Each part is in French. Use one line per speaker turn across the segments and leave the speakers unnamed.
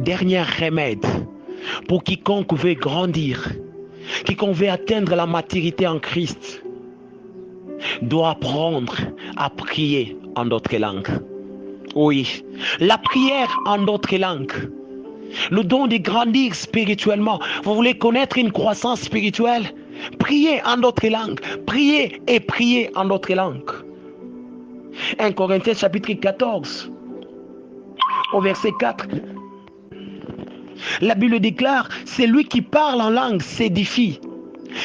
dernier remède pour quiconque veut grandir, quiconque veut atteindre la maturité en Christ, doit apprendre à prier en d'autres langues. Oui, la prière en d'autres langues nous donne de grandir spirituellement. Vous voulez connaître une croissance spirituelle? Priez en d'autres langues. Priez et priez en d'autres langues. 1 Corinthiens chapitre 14, au verset 4. La Bible déclare, c'est lui qui parle en langue s'édifie.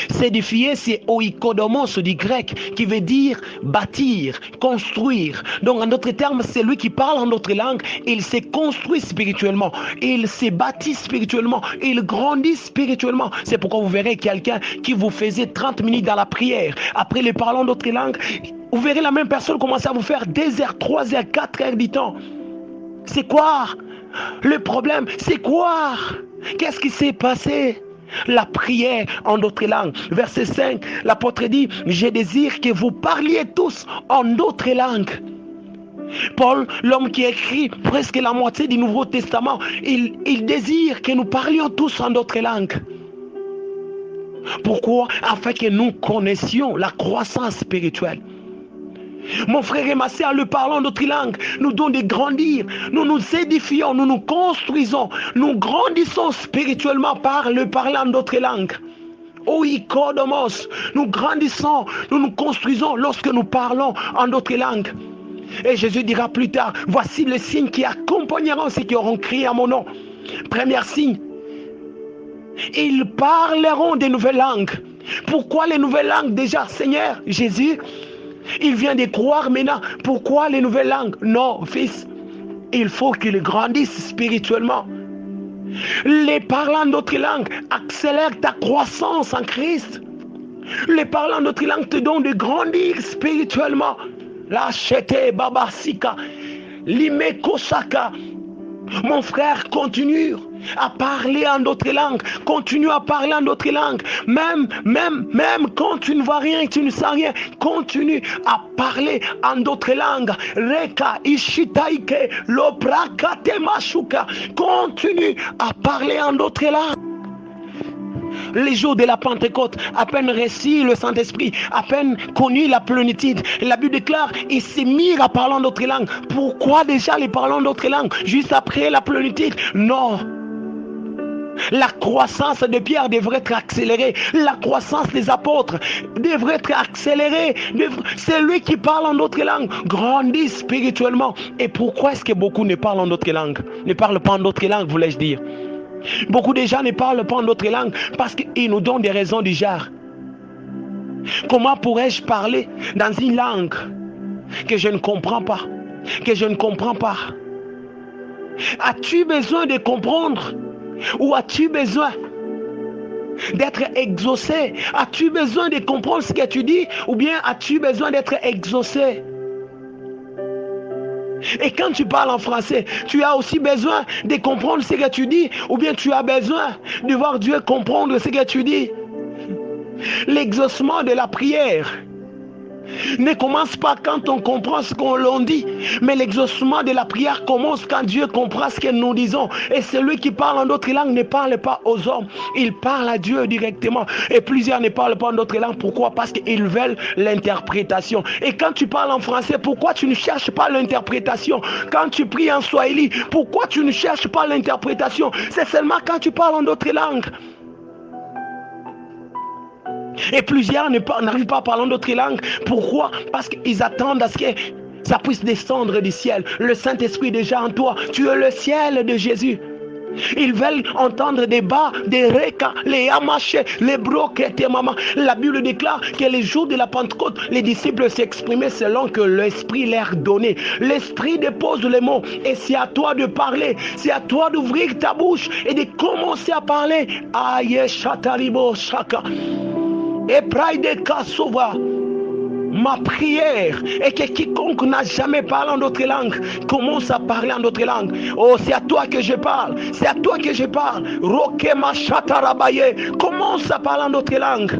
S'édifier, c'est oikodomos du grec, qui veut dire bâtir, construire. Donc en d'autres termes, c'est lui qui parle en d'autres langues, il s'est construit spirituellement, il s'est bâti spirituellement, il grandit spirituellement. C'est pourquoi vous verrez quelqu'un qui vous faisait 30 minutes dans la prière, après le parlant d'autres langues, vous verrez la même personne commencer à vous faire 2 heures, 3 heures, 4 heures du temps. C'est quoi le problème? C'est quoi? Qu'est-ce qui s'est passé? La prière en d'autres langues. Verset 5, l'apôtre dit, je désire que vous parliez tous en d'autres langues. Paul, l'homme qui écrit presque la moitié du Nouveau Testament, il désire que nous parlions tous en d'autres langues. Pourquoi? Afin que nous connaissions la croissance spirituelle. Mon frère et ma soeur, le parlant d'autres langues nous donne de grandir. Nous nous édifions, nous nous construisons, nous grandissons spirituellement par le parlant d'autres langues. Oikodomos, nous grandissons, nous nous construisons lorsque nous parlons en d'autres langues. Et Jésus dira plus tard, voici les signes qui accompagneront ceux qui auront crié à mon nom. Premier signe, ils parleront des nouvelles langues. Pourquoi les nouvelles langues déjà, Seigneur Jésus? Il vient de croire maintenant. Pourquoi les nouvelles langues? Non, fils, il faut qu'il grandisse spirituellement. Les parlants d'autres langues accélèrent ta croissance en Christ. Les parlants d'autres langues te donnent de grandir spirituellement. La chete babasika, l'imekosaka. Mon frère, continue à parler en d'autres langues. Continue à parler en d'autres langues. Même quand tu ne vois rien, tu ne sais rien, continue à parler en d'autres langues. Reka, ishitaike, loprakate mashuka. Continue à parler en d'autres langues. Les jours de la Pentecôte, à peine reçu le Saint-Esprit, à peine connu la plénitude, la Bible déclare, ils se mirent à parler en d'autres langues. Pourquoi déjà les parlons d'autres langues juste après la plénitude? Non. La croissance de Pierre devrait être accélérée. La croissance des apôtres devrait être accélérée. C'est lui qui parle en d'autres langues. Grandit spirituellement. Et pourquoi est-ce que beaucoup ne parlent en d'autres langues? Ne parlent pas en d'autres langues, voulais-je dire. Beaucoup de gens ne parlent pas en d'autres langues parce qu'ils nous donnent des raisons du genre. Comment pourrais-je parler dans une langue que je ne comprends pas? Que je ne comprends pas. As-tu besoin de comprendre? Ou as-tu besoin d'être exaucé? As-tu besoin de comprendre ce que tu dis? Ou bien as-tu besoin d'être exaucé? Et quand tu parles en français, tu as aussi besoin de comprendre ce que tu dis, ou bien tu as besoin de voir Dieu comprendre ce que tu dis. L'exaucement de la prière ne commence pas quand on comprend ce qu'on l'on dit, mais l'exaucement de la prière commence quand Dieu comprend ce que nous disons. Et celui qui parle en d'autres langues ne parle pas aux hommes, il parle à Dieu directement. Et plusieurs ne parlent pas en d'autres langues. Pourquoi? Parce qu'ils veulent l'interprétation. Et quand tu parles en français, pourquoi tu ne cherches pas l'interprétation? Quand tu pries en swahili, pourquoi tu ne cherches pas l'interprétation? C'est seulement quand tu parles en d'autres langues. Et plusieurs n'arrivent pas à parler d'autres langues. Pourquoi? Parce qu'ils attendent à ce que ça puisse descendre du ciel. Le Saint-Esprit est déjà en toi. Tu es le ciel de Jésus. Ils veulent entendre des bas, des reka, les amaché, les broquettes, maman. La Bible déclare que les jours de la Pentecôte, les disciples s'exprimaient selon que l'Esprit leur donnait. L'Esprit dépose les mots et c'est à toi de parler. C'est à toi d'ouvrir ta bouche et de commencer à parler. Aïe, chataribo, chaka. Et praide kasova. Ma prière est que quiconque n'a jamais parlé en d'autres langues commence à parler en d'autres langues. Oh, c'est à toi que je parle. C'est à toi que je parle. Rokema chatarabaye. Commence à parler en d'autres langues.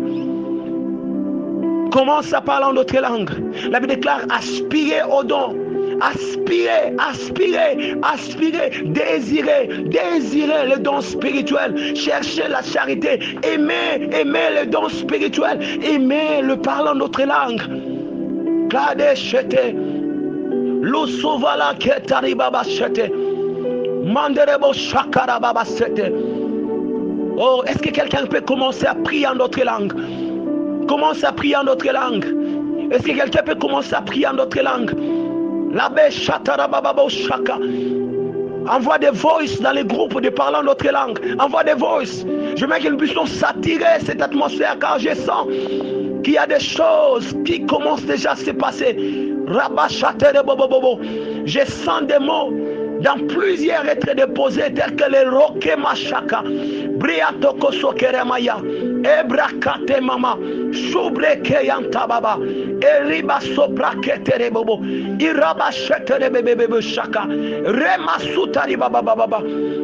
Commence à parler en d'autres langues. La Bible déclare aspirer au don. aspirez, aspirez, aspirez, désirez, désirez le don spirituel, cherchez la charité, aimez, aimez le don spirituel, aimez le parlant d'autres langues. Kadeshete, Lusuvala Ketari Baba Shete, Manderebo Shakara Baba Sete. Oh, est-ce que quelqu'un peut commencer à prier en d'autres langues? Commence à prier en d'autres langues. Est-ce que quelqu'un peut commencer à prier en d'autres langues? L'abbé Shatara Baba Shaka. Envoie des voices dans les groupes de parlant d'autres langues. Envoie des voices. Je veux que nous puissions s'attirer cette atmosphère, car je sens qu'il y a des choses qui commencent déjà à se passer. Rabashatere Bobo. Je sens des mots dans plusieurs êtres déposés tels que les roquets machaka, briatoko sokeremaya, ebrakate mama, shubreke yantababa, eriba sopraketere bobo, irabashetere bebebe shaka, remasutari baba baba.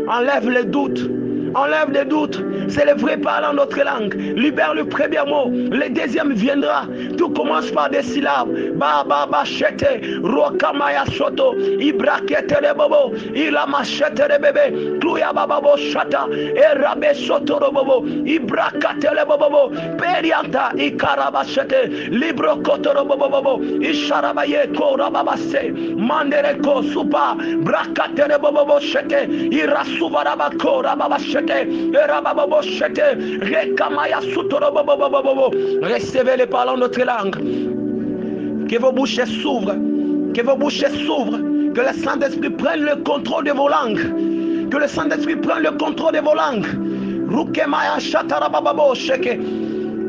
Enlève les doutes. Enlève les doutes. C'est le vrai parlant notre langue. Libère le premier mot. Le deuxième viendra. Tout commence par des syllabes. Baba bachete. Rokamaya soto. Ibrakete de bobo. Ilamachete de bébé. Kluya baba bo shata. Erabe soto de bobo. Ibrakate le bobo. Perianta. Ikarabachete. Libro koto de bobo. Isharabaye korababase. Mandereko supa. Brakate de bobo shete. Irasuvaraba korababashete. Recevez les parlant notre langue. Que vos bouches s'ouvrent. Que vos bouches s'ouvrent. Que le Saint-Esprit prenne le contrôle de vos langues. Que le Saint-Esprit prenne le contrôle de vos langues.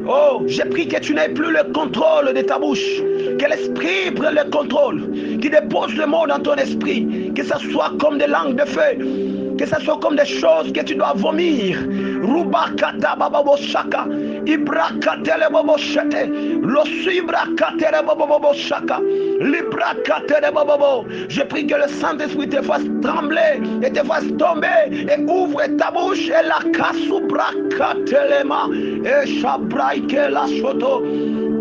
Oh, j'ai pris que tu n'aies plus le contrôle de ta bouche. Que l'Esprit prenne le contrôle. Qu'il dépose le mot dans ton esprit. Que ça soit comme des langues de feu. Que ce soit comme des choses que tu dois vomir. Rubakata bababo shaka. Ibrakatele bobo shete. Losibrakatele bobo shaka. Librakatele bobo. Je prie que le Saint-Esprit te fasse trembler et te fasse tomber. Et ouvre ta bouche et la kasubrakatelema. Et shabraike la shoto.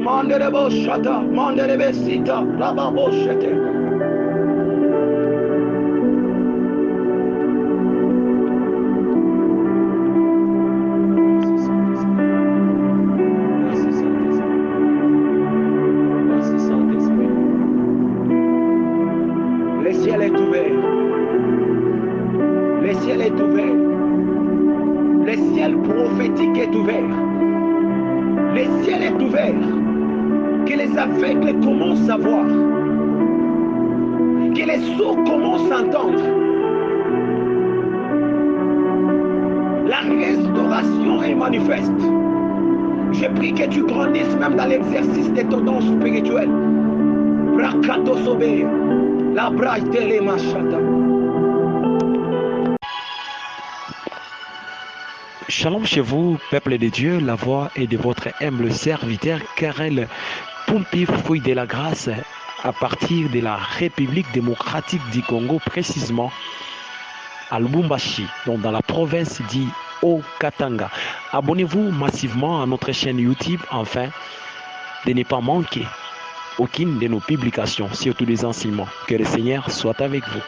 Manderebo shata. Manderebe sita. Rababo shete. Aveugles commencent à voir, que les sourds commencent à entendre. La restauration est manifeste. Je prie que tu grandisses même dans l'exercice de ton don spirituel. Brakato sobe, la braille tele machata.
Shalom chez vous, peuple de Dieu, la voix est de votre humble serviteur Karel Pompi, fruit de la grâce, à partir de la République démocratique du Congo, précisément à Lubumbashi, donc dans la province du Haut-Katanga. Abonnez-vous massivement à notre chaîne YouTube, afin de ne pas manquer aucune de nos publications, surtout des enseignements. Que le Seigneur soit avec vous.